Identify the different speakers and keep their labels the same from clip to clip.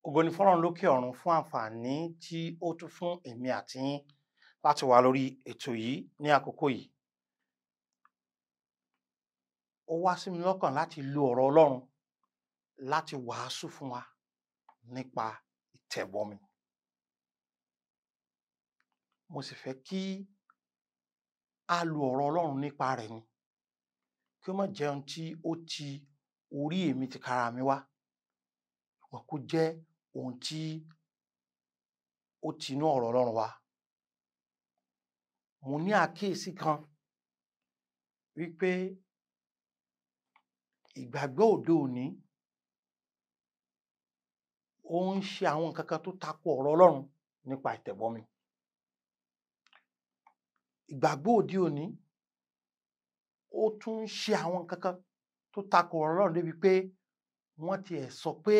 Speaker 1: Ògo ni fọ́lọ́run lókè ọ̀run fún àǹfààní tí ó tún fún èmi àti yín láti wà lórí ètò yìí ní àkókò yìí. Ó wá sí mi lọ́kàn láti lo ọ̀rọ̀ Ọlọ́run láti wàásù fún wa nípa ìtẹ̀bọmi. Mo sì fẹ́ kí a lo ọ̀rọ̀ Ọlọ́run nípa rẹ̀ ni, kí ó má jẹ́ ohun tí ó ti orí èmi tìkára mi wá, ṣùgbọ́n kó jẹ́ ohun tí ó ti inú ọ̀rọ̀ Ọlọ́run wá. Mo ní àkíyèsí kan wípé ìgbàgbọ́ òde òní ó ń ṣe àwọn nǹkan kan tó tako ọ̀rọ̀ Ọlọ́run nípa ìtẹ̀bọmi. Ìgbàgbọ́ òde òní ó tún ń ṣe àwọn nǹkan kan tó tako ọ̀rọ̀ Ọlọ́run débi pé wọ́n tiẹ̀ sọ pé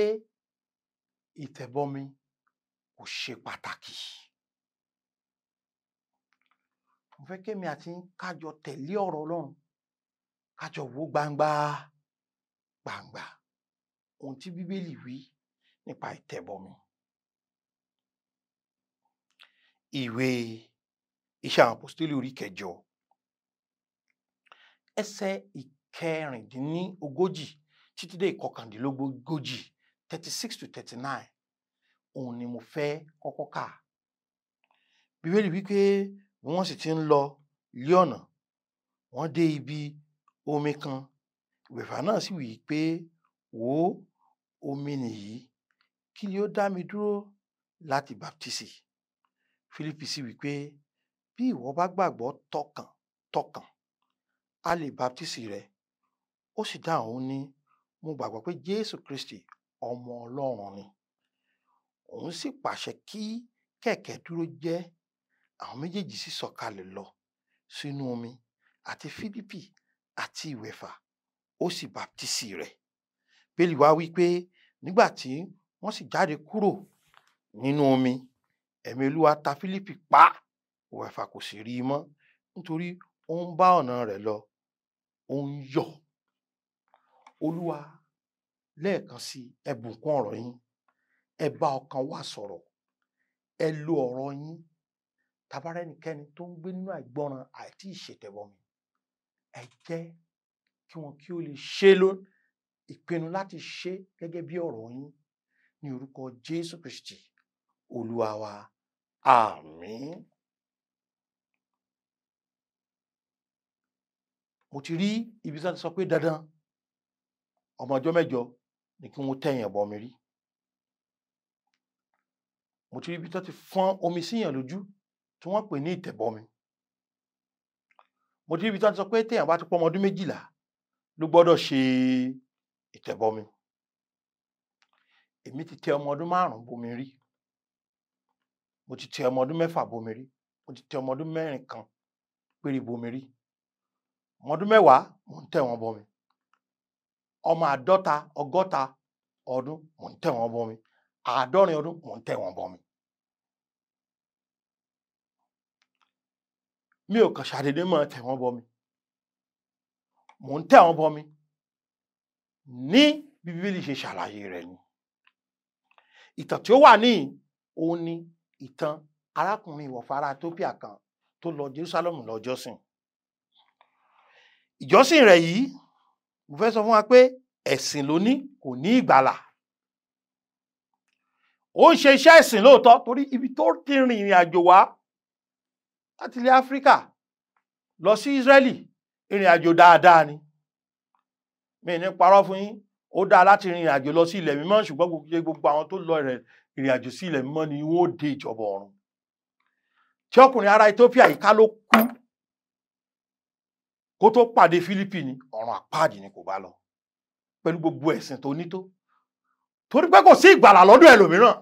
Speaker 1: ìtẹ̀bọmi kò ṣe pàtàkì. Mo fẹ́ kí èmi àti yín ká jọ tẹ̀lé ọ̀rọ̀ Ọlọ́run, ká jọ wò gbangba ohun tí Bíbélì wí nípa ìtẹ̀bọmi. Ìwé Iṣẹ́ àwọn Àpọ́stélì orí 8 ẹsẹ̀ ìkẹrìndínlógójì títí dé ìkọkàndínlógójì 36 to 39 òun ni mo fẹ́ kọ́kọ́ kà. Bíbélì wí pé bí wọ́n sì ti ń lọ lé ọ̀nà, wọ́n dé ibi omi kan. Ìwẹ̀fà náà sì wí pé, wò ó, omi nìyí, kí ni ó dá mi dúró láti baptisi? Fílípì sì wí pé, bí ìwọ bá gbàgbọ́ tọkàntọkàn, a lè baptisi rẹ. Ó sì dáhùn, ó ní, mo gbàgbọ́ pé Jésù Kristi ọmọ Ọlọ́run ni. Òun sì pàṣẹ kí kẹ̀kẹ́ dúró jẹ́. Àwọn méjèèjì sì sọ̀kalẹ̀ lọ sínú omi, àti Fílípì àti ìwẹ̀fà, ó sì baptisi rẹ̀. Bíbélì wá wí pé nígbà tí wọ́n sì jáde kúrò nínú omi, ẹ̀mí Olúwa ta Fílípì pa, ìwẹ̀fà kò sì rí i mọ́, nítorí ó ń bá ọ̀nà rẹ̀ lọ, ó ń yọ̀. Olúwa, lẹ́ẹ̀kan sí ẹ bùkún ọ̀rọ̀ yín, ẹ bá ọkàn wa sọ̀rọ̀, ẹ lo ọ̀rọ̀ yín. Tàbárẹ́ ẹnikẹ́ni tó ń gbé nínú àìgbọràn àìtí ìṣètẹ̀bọmi, ẹ jẹ́ kí wọn kí ó lè ṣe ìpinnu láti ṣe gẹ́gẹ́ bí ọ̀rọ̀ yín, ní orúkọ Jésù Kristi Olúwa wa. Àmín. Mo ti rí ibi tí wọ́n ti sọ pé dandan ọmọ ọjọ́ 7 ni kí wọ́n tẹ̀yìn bọmi rí. Mo ti rí ibi tí wọ́n ti fọ́n omi síyàn lójú tí wọ́n pè ní ìtẹ̀bọmi. Mo ti rí ibi tí wọ́n ti sọ pé téèyàn bá ti pọ́ ọmọ ọdún 12 ló gbọ́dọ̀ ṣe ìtẹ̀bọmi. Èmi ti tẹ ọmọ ọdún 5 bomi rí. Mo ti tẹ ọmọ ọdún 6 bomi rí. Mo ti tẹ ọmọ ọdún 4 kan péré bomi rí. Ọmọ ọdún 10 mò ń tẹ̀ wọ́n bọmi. Ọmọ 50, 60 ọdún mò ń tẹ̀ wọ́n bọmi. 70 ọdún mò ń tẹ̀ wọ́n bọmi. Mi ò kàn ṣàdédé máa tẹ̀ wọ́n bọmi. Mò ń tẹ̀ wọ́n bọmi ní bí Bíbélì ṣe ṣàlàyé rẹ̀ ni. Ìtàn tí ó wà níhìn òun ni ìtàn arákùnrin ìwọ̀fà ará Etiópíà kan tó lọ Jerúsálẹ́mù lọ jọ́sìn. Ìjọsìn rẹ̀ yìí, mo fẹ́ sọ fún wa pé ẹ̀sìn ló ní, kò ní ìgbàlà. Ó ń ṣe iṣẹ́ ẹ̀sìn lóòótọ́, torí ibi tó ti rìn ìrìn àjò wá láti ilẹ̀ Áfíríkà lọ sí Ísírẹ́lì, ìrìn àjò dáadáa ni. Mi ní parọ́ fún yín, ó dáa láti rìn ìrìn àjò lọ sí ilẹ̀ mímọ́, ṣùgbọ́n gbogbo àwọn tó lọ ìrìn àjò sí ilẹ̀ mímọ́ ni wọ́n ó dé ìjọba ọ̀run. Tí ọkùnrin ará Etiópíà yìí ká ló kú kó tó pàdé Fílípì ni, ọ̀run àpáàdì ni kò bá lọ, pẹ̀lú gbogbo ẹ̀sìn tó ní tó. Torí pé kò sí ìgbàlà lọ́dọ̀ ẹlòmíràn,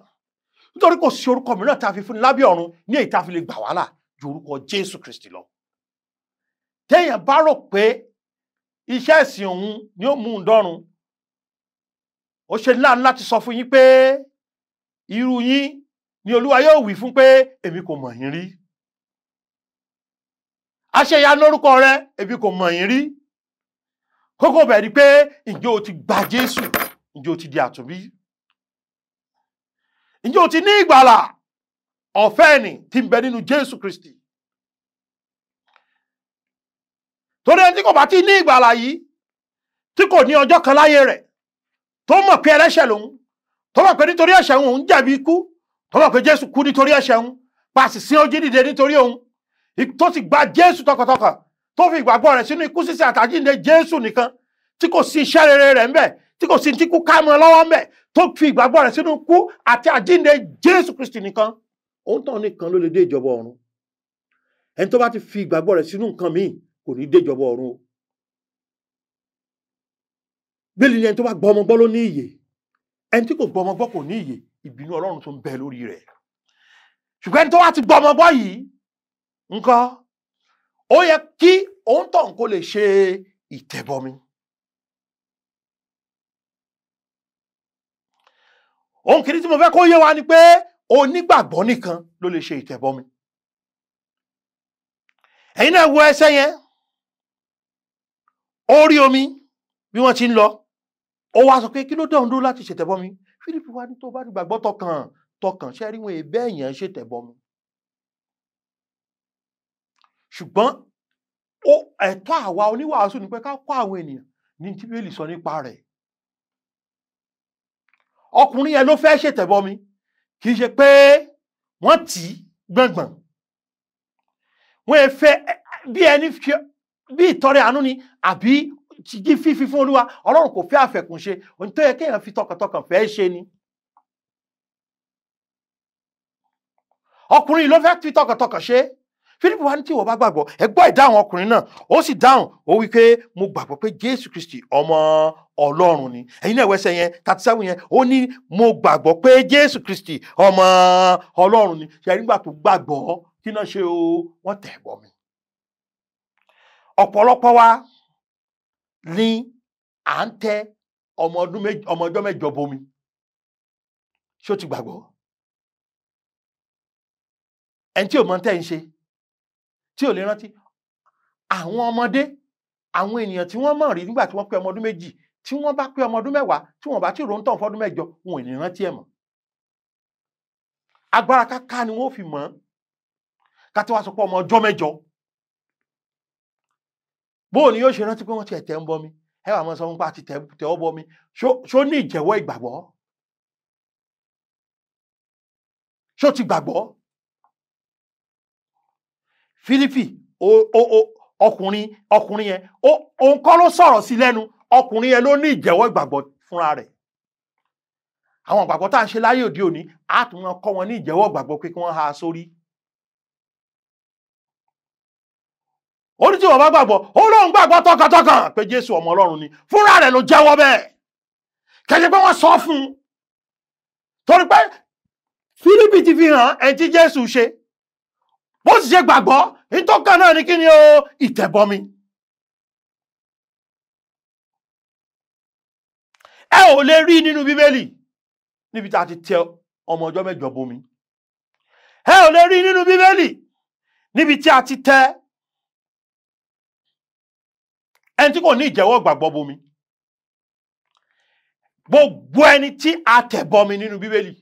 Speaker 1: nítorí kò sí orúkọ mìíràn tí a fi fún ni lábẹ́ ọ̀run ní èyí tí a fi lè gbà wá là ju orúkọ Jésù Kristi lọ. Téèyàn bá rò pé iṣẹ́ ẹ̀sìn òun ni ó mú un dọ́run, ó ṣe láàánú láti sọ fún yín pé irú yín ni Olúwa yóò wí fún pé èmi kò mọ̀ yín rí. Àṣeyà lórúkọ rẹ, èmi kò mọ̀ yín rí. Kókó bẹ̀ ni pé ǹjẹ́ o ti gba Jésù, ǹjẹ́ o ti di àtúnbí? ǹjẹ́ o ti ní ìgbàlà ọ̀fẹ́ ni tí ń bẹ nínú Jésù Kristi? torí ẹni tí kò bá ti ní ìgbàlà yìí, tí kò ní ọjọ́ kan láyé rẹ̀, tó mọ̀ pé ẹlẹ́ṣẹ̀ lòun, tó mọ̀ pé nítorí ẹ̀ṣẹ̀ òun jẹ̀bi ikú, tó mọ̀ pé Jésù kú nítorí ẹ̀ṣẹ̀ òun, pa sì sí ó jí dìde nítorí òun, tó sì gba Jésù tọkàntọkàn, tó fi ìgbàgbọ́ rẹ̀ sínú ikú sísìn àtàjíǹde Jésù nìkan, tí kò sí iṣẹ́ rere rẹ̀ ńbẹ̀, tí kò sí tí kú ká mọ́ lọ́wọ́ ńbẹ̀, tó fi ìgbàgbọ́ rẹ̀ sínú ikú àti àjíǹde Jésù Kristi nìkan, òun tán nìkan ló lè dé ìjọba ọ̀run. ẹni tó bá ti fi ìgbàgbọ́ rẹ̀ sínú nǹkan míì kò ní dé ìjọba ọ̀run o. Bíbélì ni ẹni tó bá gbọ́ ọmọ gbọ́ ló ní ìyè, ẹni tí kò gbọ́ ọmọ gbọ́ kò ní ìyè, ìbínú Ọlọ́run tó ń bẹ lórí rẹ̀. ṣùgbọ́n ẹni tó bá ti gbọ́ ọmọ gbọ́ yìí ńkọ́, ó yẹ kí òun tàn kó lè ṣe ìtẹ̀bọmi. ohun kìíní tí mo fẹ́ kó yé wa ni pé onígbàgbọ́ nìkan ló lè ṣe ìtẹ̀bọmi. ẹ̀yin náà wo ẹsẹ̀ yẹn, ó rí omi bí wọ́n ti ń lọ, ó wá sọ pé kí ló dán dúró láti ṣètẹ̀bọmi? Fílípì wá ní tó bá gbàgbọ́ tọkàn ṣe rí wọn èbẹ́ èèyàn ṣètẹ̀bọmi. ṣùgbọ́n ẹ̀tọ́ àwa oníwàásù ni pé ká kọ́ àwọn ènìyàn ní tí Bíbélì sọ nípa rẹ̀. ọkùnrin yẹn ló fẹ́ ṣètẹ̀bọmi, kì í ṣe pé wọ́n tì í gbọ̀ngbọ̀n. wọ́n fẹ́ bí ẹni bí ìtọrẹ àánú ni àbí fífi fún Olúwa. Ọlọ́run kò fẹ́ àfẹ̀kùnṣe, ohun tó yẹ kéèyàn fi tọkàntọkàn fẹ́ ṣe ni. ọkùnrin ló fẹ́ fi tọkàntọkàn ṣe. Fílípì wá ní tí ìwọ bá gbàgbọ́, ẹ gbọ́ ìdáhùn ọkùnrin náà, ó sì dáhùn, ó wí pé mo gbàgbọ́ pé Jésù Kristi ọmọ Ọlọ́run ni. ẹ̀yin náà wẹsẹ̀ yẹn 37 yẹn, ó ní mo gbàgbọ́ pé Jésù Kristi ọmọ Ọlọ́run ni. ṣe nígbà tó gbàgbọ́ kí náà ṣe o, wọ́n tẹ̀ bọmi. ọ̀pọ̀lọpọ̀ wa ni à ń tẹ ọmọ ọjọ́ mẹ́jọ bomi. ṣé o ti gbàgbọ́? ẹni tí ò mọ̀ tẹ́ ń ṣe, tí ò lè rántí, àwọn ọmọdé, àwọn ènìyàn tí wọ́n mọ̀ rí nígbà tí wọ́n pé ọmọ ọdún méjì, tí wọ́n bá pé ọmọ ọdún mẹ́wàá, tí wọ́n bá tí rò ń tàn fọ́dún mẹ́jọ, wọn ò ní rántí ẹ̀ mọ́. agbára káká ni wọ́n fi mọ̀, ká tí wá sọ pé ọmọ ọjọ́ mẹ́jọ. bóò ni yóò ṣe rántí pé wọ́n ti ẹ̀tẹ̀ ń bọmi? ẹ wà mọ́ sọ fún pa ti tẹ̀ ọ́ bọmi, ṣó ní ìjẹ́wọ́ ìgbàgbọ́? ṣó ti gbàgbọ́? Fílípì ọkùnrin yẹn, òun kọ́ ló sọ̀rọ̀ sí lẹ́nu, ọkùnrin yẹn ló ní ìjẹ́wọ́ ìgbàgbọ́ fúnra rẹ̀. àwọn ìgbàgbọ́ tá à ń ṣe láyé òde òní, á tún máa kọ́ wọn ní ìjẹ́wọ́ ìgbàgbọ́ pé kí wọ́n há sórí. ó ní tí wọ́n bá gbàgbọ́, ó lóun gbàgbọ́ tọkàntọkàn pé Jésù ọmọ Ọlọ́run ni, fúnra rẹ̀ ló jẹ́wọ́ bẹ́ẹ̀, kẹ́sẹ̀ pé wọ́n sọ fún un. torí pé Fílípì ti fi hàn ẹni tí Jésù ṣe, bó sì ṣe gbàgbọ́, ìtọ́kàn náà ní kí ni o, ìtẹ̀bọmi. ẹ ò lè rí nínú Bíbélì níbi tá a ti tẹ ọmọ ọjọ́ mẹ́jọ bomi. ẹ ò lè rí nínú Bíbélì níbi tí a ti tẹ ẹni tí kò ní ìjẹ́wọ́ ìgbàgbọ́ bomi. gbogbo ẹni tí a tẹ̀ bọmi nínú Bíbélì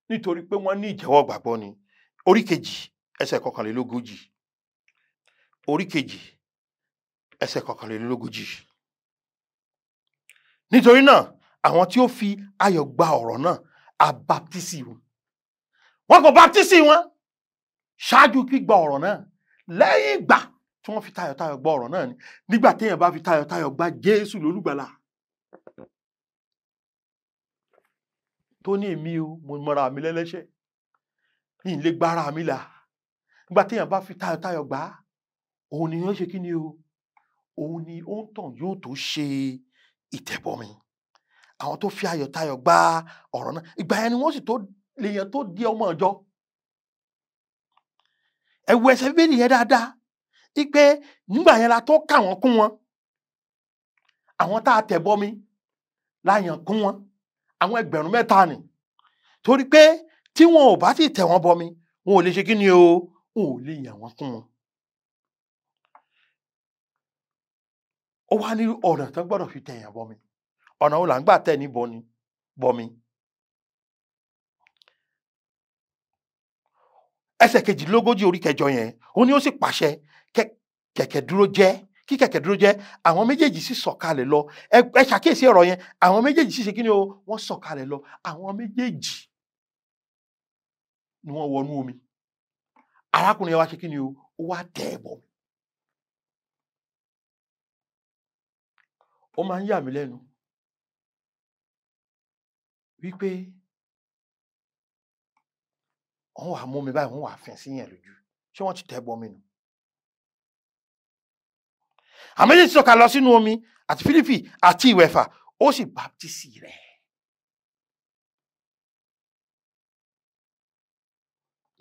Speaker 1: nítorí pé wọ́n ní ìjẹ́wọ́ ìgbàgbọ́ ni. orí kejì ẹsẹ̀ kọkànlélógójì, orí kejì ẹsẹ̀ kọkànlélógójì. nítorí náà àwọn tí ó fi ayọ̀ gba ọ̀rọ̀ náà a baptisi wọn. wọn kò baptisi wọn ṣáájú gbígba ọ̀rọ̀ náà, lẹ́yìn ìgbà tí wọ́n fi tayọ̀tayọ̀ gba ọ̀rọ̀ náà ni. nígbà téèyàn bá fi tayọ̀tayọ̀ gba Jésù lólùgbàlà, tó ní èmi o, mo mọra mi lẹ́lẹ́ṣẹ̀, ní ilé gbára mi là. nígbà téèyàn bá fi tayọ̀tayọ̀ gbà, òun ni yóò ṣe kí ni o, òun ni ó ń tàn yóò tó ṣe ìtẹ̀bọmi. àwọn tó fi ayọ̀tayọ̀ gba ọ̀rọ̀ náà, ìgbà yẹn ni wọ́n sì tó lèèyàn tó di ọmọ ọjọ́. ẹ wo ẹsẹ̀ Bíbélì yẹn dáadáa, wípé nígbà yẹn la tó kà wọ́n kún wọn. àwọn tá a tẹ̀bọmi la yàn kún wọn, àwọn 3,000 ni. torí pé tí wọn ò bá ti tẹ̀ wọ́n bọmi, wọn ò lè ṣe kí ni o, wọn ò lè yàn wọ́n kún wọn. ó wá ní ọ̀nà tó gbọ́dọ̀ fi tẹ̀yàn bọmi. ọ̀nà wo là ń gbà tẹ̀ ní bọmi? ẹsẹ̀ kejìlélógójì orí kẹjọ yẹn ó ní ó sì pàṣẹ kẹ̀kẹ́ dúró jẹ́ kí kẹ̀kẹ́ dúró jẹ́ àwọn méjèèjì sì sọ̀kalẹ̀ lọ ẹ ṣàkíyèsí ọ̀rọ̀ yẹn àwọn méjèèjì sì ṣe kí ni o wọ́n sọ̀kalẹ̀ lọ àwọn méjèèjì ni wọ́n wọnú omi arákùnrin yẹn wá ṣe kí ni o ó wá tẹ̀ ẹ́ bọ̀ ó máa ń yà mí lẹ́nu wípé wọ́n wà mú mi báyìí wọ́n wà fẹ̀ sí yẹn lójú ṣé wọ́n ti tẹ̀ ẹ́ bọ̀ mi nù àwọn méjèèjì sọ̀kalẹ̀ lọ sínú omi àti Fílípì àti ìwẹ̀fà ó sì baptisi rẹ̀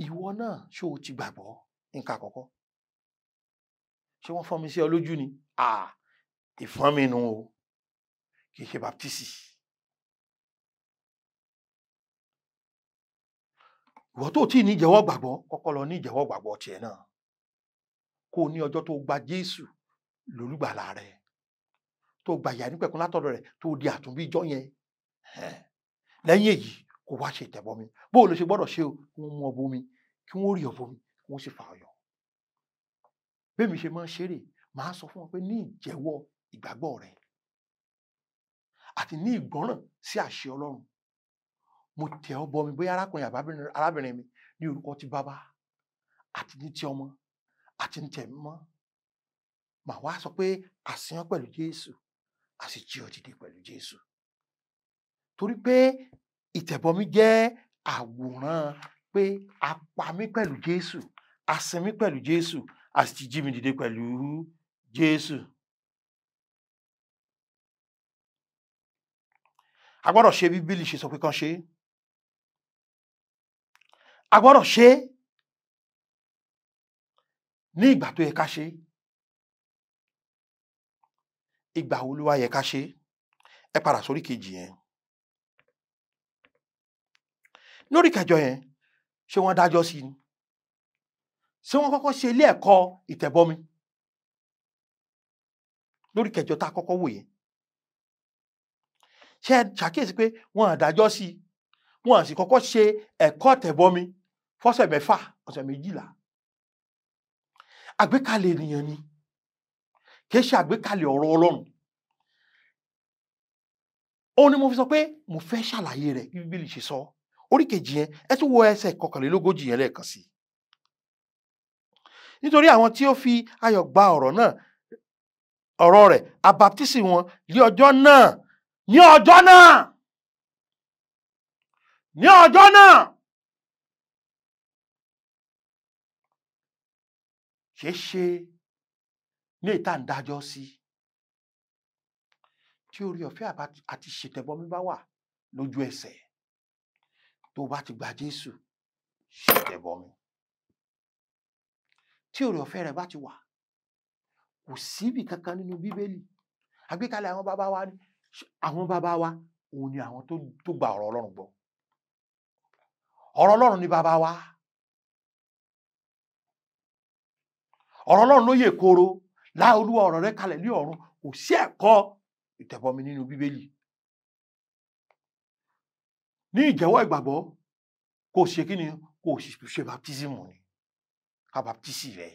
Speaker 1: ìwọ náà ṣé o ti gbàgbọ́ nǹkan àkọ́kọ́ ṣé wọ́n fọ́n mi sí ọ lójú ni ìfọ́n mi nù o kì í ṣe baptisi ìwọ tó tí ní ìjẹ́wọ́ gbàgbọ́ kọ́kọ́ lọ ní ìjẹ́wọ́ gbàgbọ́ tiẹ̀ náà kó o ní ọjọ́ tó gba Jésù lólùgbàlà rẹ̀ tó gba ìyà nípẹ̀kun látọ̀dọ̀ rẹ̀ tó di àtúnbí ijọ́ yẹn lẹ́yìn èyí kó wá ṣe ìtẹ̀bọmi bó o lè ṣe gbọ́dọ̀ ṣe o kí wọ́n mú ọ bomi kí wọ́n rí ọ bomi kí wọ́n sì fà ọ yọ bẹ́ẹ̀ mi ṣe máa ń ṣeré màá sọ fún wọn pé ní ìjẹ́wọ́ ìgbàgbọ́ rẹ̀ àti ní ìgbọ́ràn sí àṣẹ Ọlọ́run mo tẹ̀ ọ́ bọmi bóyá arákùnrin arábìnrin mi ní orúkọ ti bàbá àti ní ti ọmọ àti ní tẹ̀mí mọ́ màá wá sọ pé àsìyàn pẹ̀lú Jésù àti jí ọ dìde pẹ̀lú Jésù torí pé ìtẹ̀bọmi jẹ́ àwòrán pé a pa mí pẹ̀lú Jésù a sin mí pẹ̀lú Jésù a sì ti jí mi dìde pẹ̀lú Jésù. A gbọ́dọ̀ ṣe bí Bíbélì ṣe sọ pé kán ṣe a gbọ́dọ̀ ṣe ní ìgbà tó yẹ ká ṣe ìgbà wo ló wá yẹ ká ṣe ẹ padà sórí kejì yẹn lórí kẹjọ yẹn ṣé wọ́n dájọ́ sí ni ṣé wọ́n kọ́kọ́ ṣe ilé ẹ̀kọ́ ìtẹ̀bọmi lórí kẹjọ tá a kọ́kọ́ wò yẹn ṣé ẹ ṣàkíyèsí pé wọ́n àdájọ́ sí wọ́n sì kọ́kọ́ ṣe ẹ̀kọ́ ìtẹ̀bọmi fọ́sẹ̀ 6 ọ̀sẹ̀ 12 àgbékalẹ̀ ènìyàn ni kìí ṣe àgbékalẹ̀ ọ̀rọ̀ Ọlọ́run òun ni mo fi sọ pé mo fẹ́ ṣàlàyé rẹ̀ bí Bíbélì ṣe sọ orí kejì yẹn ẹ tún wo ẹsẹ̀ 41 yẹn lẹ́ẹ̀kan sí nítorí àwọn tí ó fi ayọ̀ gba ọ̀rọ̀ náà ọ̀rọ̀ rẹ̀ abaptisi wọn ní ọjọ́ náà ní ọjọ́ náà ní ọjọ́ náà ṣe ní ìta ń dájọ́ sí tí orí ọ̀fẹ́ àti ṣètẹ̀bọmi bá wà lójú ẹsẹ̀ tó bá ti gba Jésù ṣètẹ̀bọmi tí orí ọ̀fẹ́ rẹ̀ bá ti wà kò síbì kankan nínú Bíbélì àgbékalẹ̀ àwọn bàbá wa ni àwọn bàbá wa òun ni àwọn tó gba ọ̀rọ̀ Ọlọ́run gbọ́ ọ̀rọ̀ Ọlọ́run ni bàbá wa ọ̀rọ̀ Ọlọ́run ló yè kooro láì Olúwa ọ̀rọ̀ rẹ̀ kalẹ̀ ní ọ̀run kò sí ẹ̀kọ́ ìtẹ̀bọmi nínú Bíbélì ní ìjẹ́wọ́ ìgbàgbọ́ kò ṣe kí ni kò ṣe baptismu ni ká baptisi rẹ̀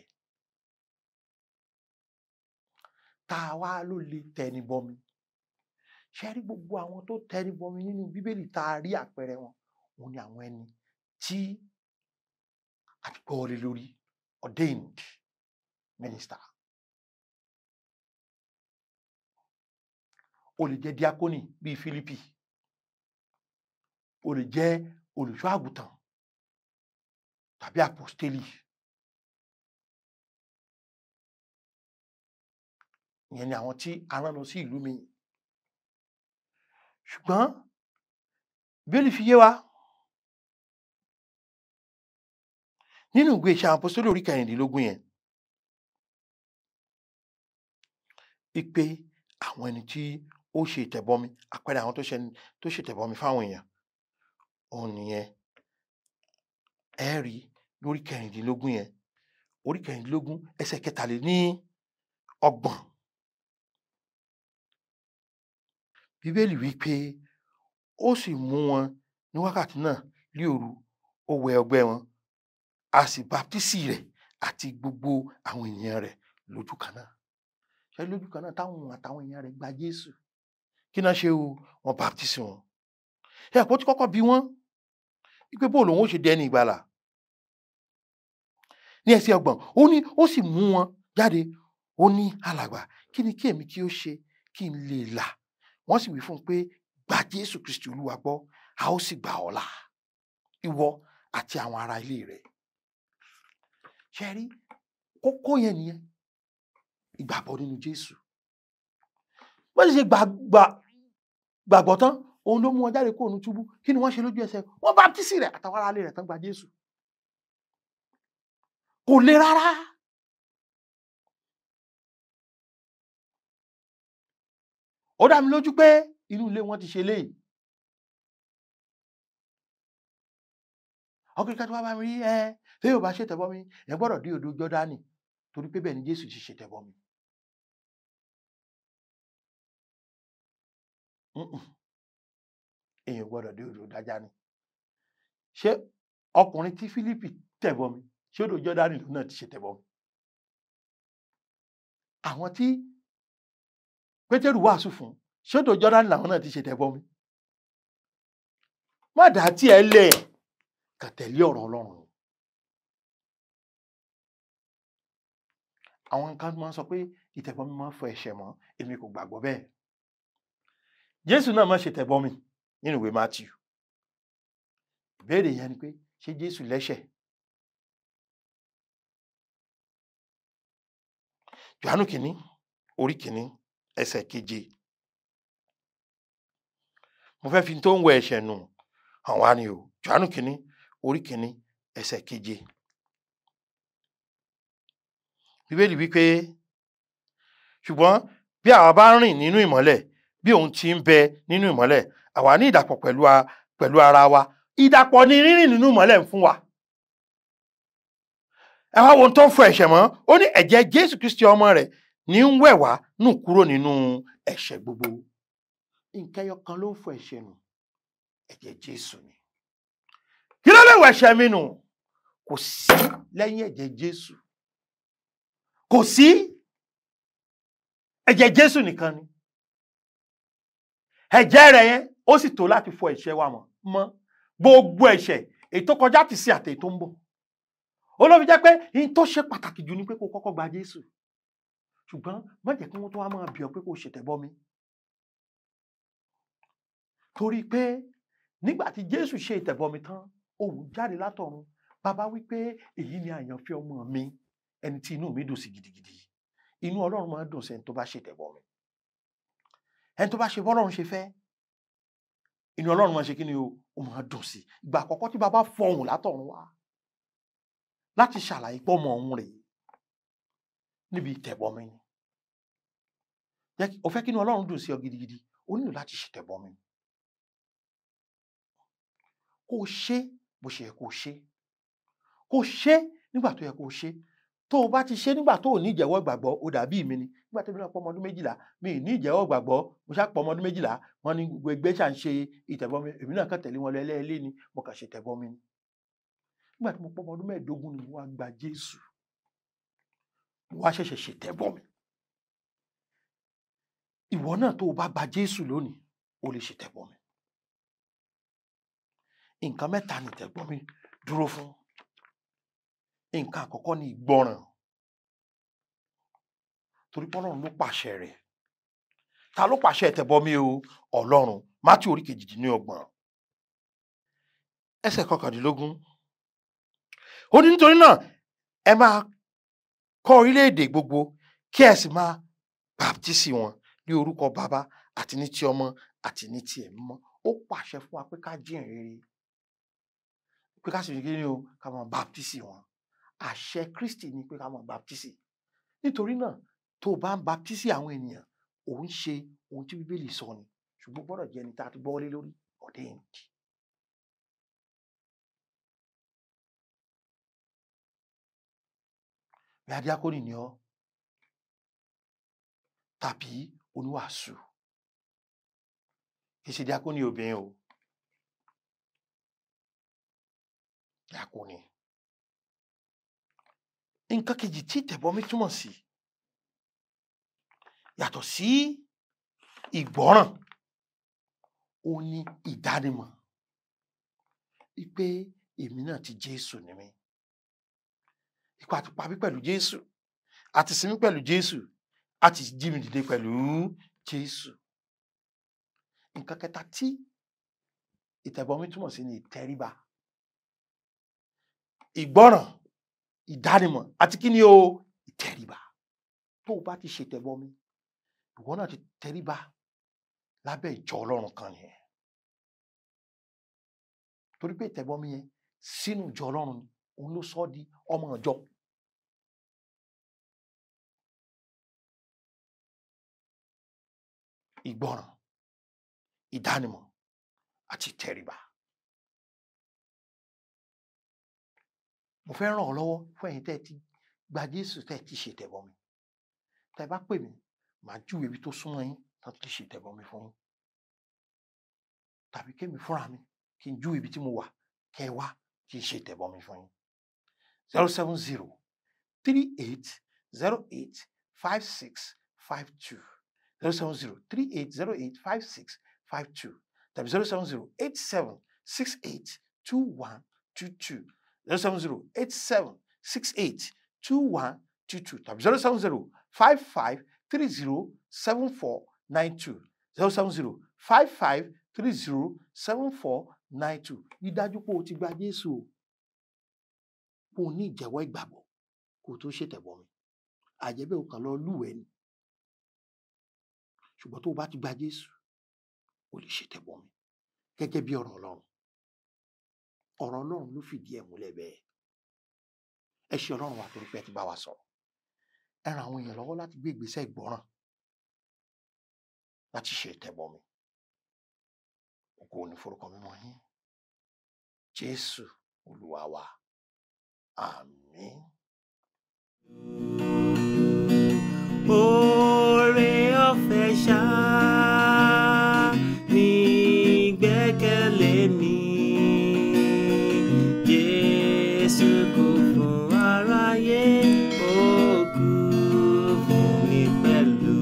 Speaker 1: tá a wá ló lè tẹnibọmi ṣe rí gbogbo àwọn tó tẹnibọmi nínú Bíbélì tá a rí àpẹẹrẹ wọn òun ni àwọn ẹni tí a ti gbọ́ wọlé lórí ordained minister ó lè jẹ́ diakoni bíi Fílípì ó lè jẹ́ olùṣọ́ àgùntàn tàbí apostoli ìyẹn ni àwọn tí a rán lọ sí ìlú mi ṣùgbọ́n Bíbélì fi yé wa nínú ìwé Iṣẹ́ àwọn apostoli orí 16 yẹn wípé àwọn ẹni tí ó ṣe ìtẹ̀bọmi àpẹẹrẹ àwọn tó ṣe ìtẹ̀bọmi fáwọn èèyàn òun nìyẹn ẹ rí lórí 16 yẹn orí 16 ẹsẹ̀ 23 Bíbélì wípé ó sì mú wọn ní wákàtí náà ní òru ó wẹ ọgbẹ́ wọn a sì baptisi rẹ̀ àti gbogbo àwọn ènìyàn rẹ̀ lójú kan náà. Ṣé lójú kan náà táwọn àtàwọn èèyàn rẹ̀ gba Jésù, kí náà ṣe o, wọ́n baptisi wọn. Ẹ àpò tí kọ́kọ́ bí wọ́n wípé bó lòun ó ṣe dẹni ìgbàlà. Ní ẹsẹ̀ 30 ó ní ó sì mú wọn jáde, ó ní alàgbà, kí ni kí èmi kí ó ṣe kí n lè là? Wọ́n sì wí fún un pé gba Jésù Kristi Olúwa gbọ́, a ó sì gbà ọ́ là, ìwọ àti àwọn ará ilé rẹ̀. Ṣé rí kókó yẹn nìyẹn, ìgbàgbọ́ nínú Jésù. Wọ́n sì ṣe gbàgbọ́ tán, òun ló mú wọn jáde kúrò ní túbú. Kí ni wọ́n ṣe lójú ẹsẹ̀? Wọ́n baptisi rẹ̀ àtàwọn ará ilé rẹ̀ tán gba Jésù. Kò le rárá. Ó dá mi lójú pé inú ilé wọn ti ṣe léyìí. Ọkùnrin kan tí wọ́n bá mi rí tí yóò bá ṣètẹ̀bọmi, ẹ gbọ́dọ̀ dé odò Jọ́dánì torí pé bẹ́ẹ̀ ni Jésù ti ṣètẹ̀bọmi. Èèyàn gbọ́dọ̀ dé odò Jọ́dánì. Ṣé ọkùnrin tí Fílípì tẹ̀bọmi, ṣé odò Jọ́dánì lòun náà ti ṣètẹ̀bọmi? Àwọn tí Pétérù wàásù fún, ṣé odò Jọ́dánì làwọn náà ti ṣètẹ̀bọmi? Má dá tí ẹ lẹ̀, kàn tẹ̀lé ọ̀rọ̀ Ọlọ́run. Àwọn nǹkan máa ń sọ pé ìtẹ̀bọmi máa ń fọ ẹ̀ṣẹ̀ mọ́, èmi kò gbàgbọ́ bẹ́ẹ̀. Jésù náà máa ṣètẹ̀bọmi nínú ìwé Mátíù. Ìbéèrè yẹn ni pé ṣé Jésù lẹ́ṣẹ̀? Jòhánù kìíní orí kìíní ẹsẹ̀ 7. Mo fẹ́ fi tó ń wẹ ẹ̀ṣẹ̀ nù hàn wá ni o. Jòhánù kìíní orí kìíní ẹsẹ̀ 7. Bíbélì wípé ṣùgbọ́n bí àwa bá rìn nínú ìmọ́lẹ̀ bí òun ti ń bẹ nínú ìmọ́lẹ̀, àwa ní ìdàpọ̀ pẹ̀lú ara wa. Ìdàpọ̀ ni rírìn nínú ìmọ́lẹ̀ ń fún wa. Ẹ wá wo ohun tó ń fọ ẹ̀ṣẹ̀ mọ́. Ó ní ẹ̀jẹ̀ Jésù Kristi ọmọ rẹ̀ ní ń wẹ̀ wá nù kúrò nínú ẹ̀ṣẹ̀ gbogbo. Nǹkan ẹyọ kan ló ń fọ ẹ̀ṣẹ̀ nù, ẹ̀jẹ̀ Jésù ni. Kí ló lè wọ ẹ̀ṣẹ̀ mi nù? Kò sí lẹ́yìn ẹ̀jẹ̀ Jésù. Kò sí. Ẹ̀jẹ̀ Jésù nìkan ni. Ẹ̀jẹ̀ rẹ̀ yẹn ó sì tó láti fọ ẹ̀ṣẹ̀ wa mọ́. Gbogbo ẹ̀ṣẹ̀ èyí tó kọjá ti sí àti èyí tó ń bọ̀. Ó ló fi jẹ́ pé in tó ṣe pàtàkì jù ni pé kó kọ́kọ́ gba Jésù. Ṣùgbọ́n má jẹ́ kí wọ́n tó wá máa bí ọ pé kó ṣètẹ̀bọmi. Torí pé nígbà tí Jésù ṣe ìtẹ̀bọmi tán, ohùn jáde látọ̀run. Bàbá wí pé èyí ni àyànfẹ́ ọmọ mi, ẹni tí inú mi dùn sí gidigidi. Inú Ọlọ́run máa ń dùn sí ẹni tó bá ṣètẹ̀bọmi. Ẹni tó bá ṣe bọ́lọ́run ṣe fẹ́, inú Ọlọ́run máa ṣe kí ni o? Ó máa dùn sí. Ìgbà àkọ́kọ́ tí bàbá fọhùn látọ̀run wá láti ṣàlàyé pé ọmọ òun rèé níbi ìtẹ̀bọmi ni. Ó fẹ́ kí inú Ọlọ́run dùn sí ọ gidigidi, ó nílò láti ṣètẹ̀bọmi. Kó ṣe bó ṣe yẹ kó ṣe. Kó ṣe nígbà tó yẹ kó ṣe. Tó o bá ti ṣe nígbà tó ò ní ìjẹ́wọ́ ìgbàgbọ́, ó dàbí mi ni. Nígbà tí mo náà pọ̀ ọmọ ọdún 12, mi ì ní ìjẹ́wọ́ ìgbàgbọ́, mo ṣá pọ̀ ọmọ ọdún 12, wọ́n ní gbogbo ẹgbẹ́ ṣà ń ṣe ìtẹ̀bọmi, èmi náà kàn tẹ̀lé wọn lọ ẹlẹ́ẹ̀lé ni, mo kàn ṣe ìtẹ̀bọmi ni. Nígbà tí mo pọ̀ ọmọ ọdún 15 ni mo wá gba Jésù. Mo wá ṣẹ̀ṣẹ̀ ṣe ìtẹ̀bọmi. Ìwọ náà tó o bá gba Jésù lónìí, o lè ṣe ìtẹ̀bọmi. Nǹkan mẹ́ta ni ìtẹ̀bọmi dúró fún. Nǹkan àkọ́kọ́ ni ìgbọràn. Torí pé Ọlọ́run ló pàṣẹ rẹ̀. Ta ló pàṣẹ ìtẹ̀bọmi o? Ọlọ́run. Mátíù orí 28. Ẹsẹ̀ 19. Ó ní nítorí náà ẹ máa kọ́ orílẹ̀-èdè gbogbo kí ẹ sì máa baptisi wọn ní orúkọ Bàbá àti ní ti Ọmọ àti ní ti Ẹ̀mí Mímọ́. Ó pàṣẹ fún wa pé ká jíhìn rere. Pé ká sì ní kí ni o? Ká máa baptisi wọn. Àṣẹ Kristi ni pé ká máa baptisi. Nítorí náà tó o bá ń baptisi àwọn ènìyàn, ò ń ṣe ohun tí Bíbélì sọ ni. Ṣùgbọ́n gbọ́dọ̀ jẹ́ ẹni tá a ti gbọ́ lé lórí ordained. Bí adiákónì ni ọ́ tàbí oníwàásù. Kì í ṣe diákónì obìnrin o. Diákónì. nǹkan kejì tí ìtẹ̀bọmi túmọ̀ sí yàtọ̀ sí ìgbọ́ràn, ó ní ìdánimọ̀ wípé èmi náà ti Jésù ni mí. Ikú àti pa mí pẹ̀lú Jésù, àti sin mí pẹ̀lú Jésù, àti jí mi dìde pẹ̀lú Jésù. Nǹkan kẹta tí ìtẹ̀bọmi túmọ̀ sí ni ìtẹríba, ìgbọ́ràn, ìdánimọ̀ àti kí ni o? Ìtẹríba. Tó o bá ti ṣe ìtẹ̀bọmi, ìwọ náà ti tẹríba lábẹ́ ìjọ Ọlọ́run kan nìyẹn. Torí pé ìtẹ̀bọmi yẹn sínú ìjọ Ọlọ́run ni, òun ló sọ ọ́ di ọmọ ìjọ. Ìgbọ́ràn, ìdánimọ̀ àti ìtẹríba. Mo fẹ́ ràn ọ́ lọ́wọ́ fún ẹ̀yin tẹ́ ẹ ti gba Jésù, tẹ́ ẹ ti ṣe ìtẹ̀bọmi. Tẹ́ ẹ bá pè mí, màá júwe ibi tó súnmọ́ yín láti ti ṣe ìtẹ̀bọmi fún yín. Tàbí kémi fúnra mi kí n júwe ibi tí mo wà, kẹ́ ẹ wá kí n ṣe ìtẹ̀bọmi fún yín. 070-3808-5652 070-3808-5652 tàbí 070-8768-2122 070-8768-2122 tàbí 070-5530-7492 070-5530-7492. Rí dájú pé o ti gba Jésù o, kó o ní ìjẹ́wọ́ ìgbàgbọ́ kó o tó ṣètẹ̀bọmi. Àjẹ́bẹ́ o kàn lọ lúwẹ̀ẹ́ ni. Ṣùgbọ́n tó o bá ti gba Jésù, o lè ṣètẹ̀bọmi gẹ́gẹ́ bí ọ̀rọ̀ Ọlọ́run. Ọ̀rọ̀ Ọlọ́run ló fìdí ẹ̀ múlẹ̀ bẹ́ẹ̀. Ẹ ṣé Ọlọ́run wa torí pé ẹ ti bá wa sọ̀rọ̀. Ẹ ran àwọn èèyàn lọ́wọ́ láti gbé ìgbésẹ̀ ìgbọ́ràn láti ṣe ìtẹ̀bọmi. Ògo ni forúkọ mímọ́ yín. Jésù Olúwa wa. Àmín.
Speaker 2: Oore-ọ̀fẹ́ ṣá ni ìgbẹ́kẹ̀lé mi. Jésù kú fún aráyé, ó kú fún mi pẹ̀lú.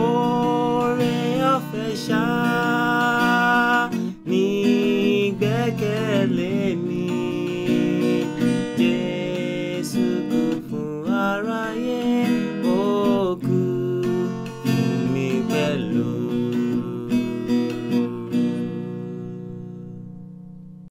Speaker 2: Oore-ọ̀fẹ́ ṣá ni ìgbẹ́kẹ̀lé mi.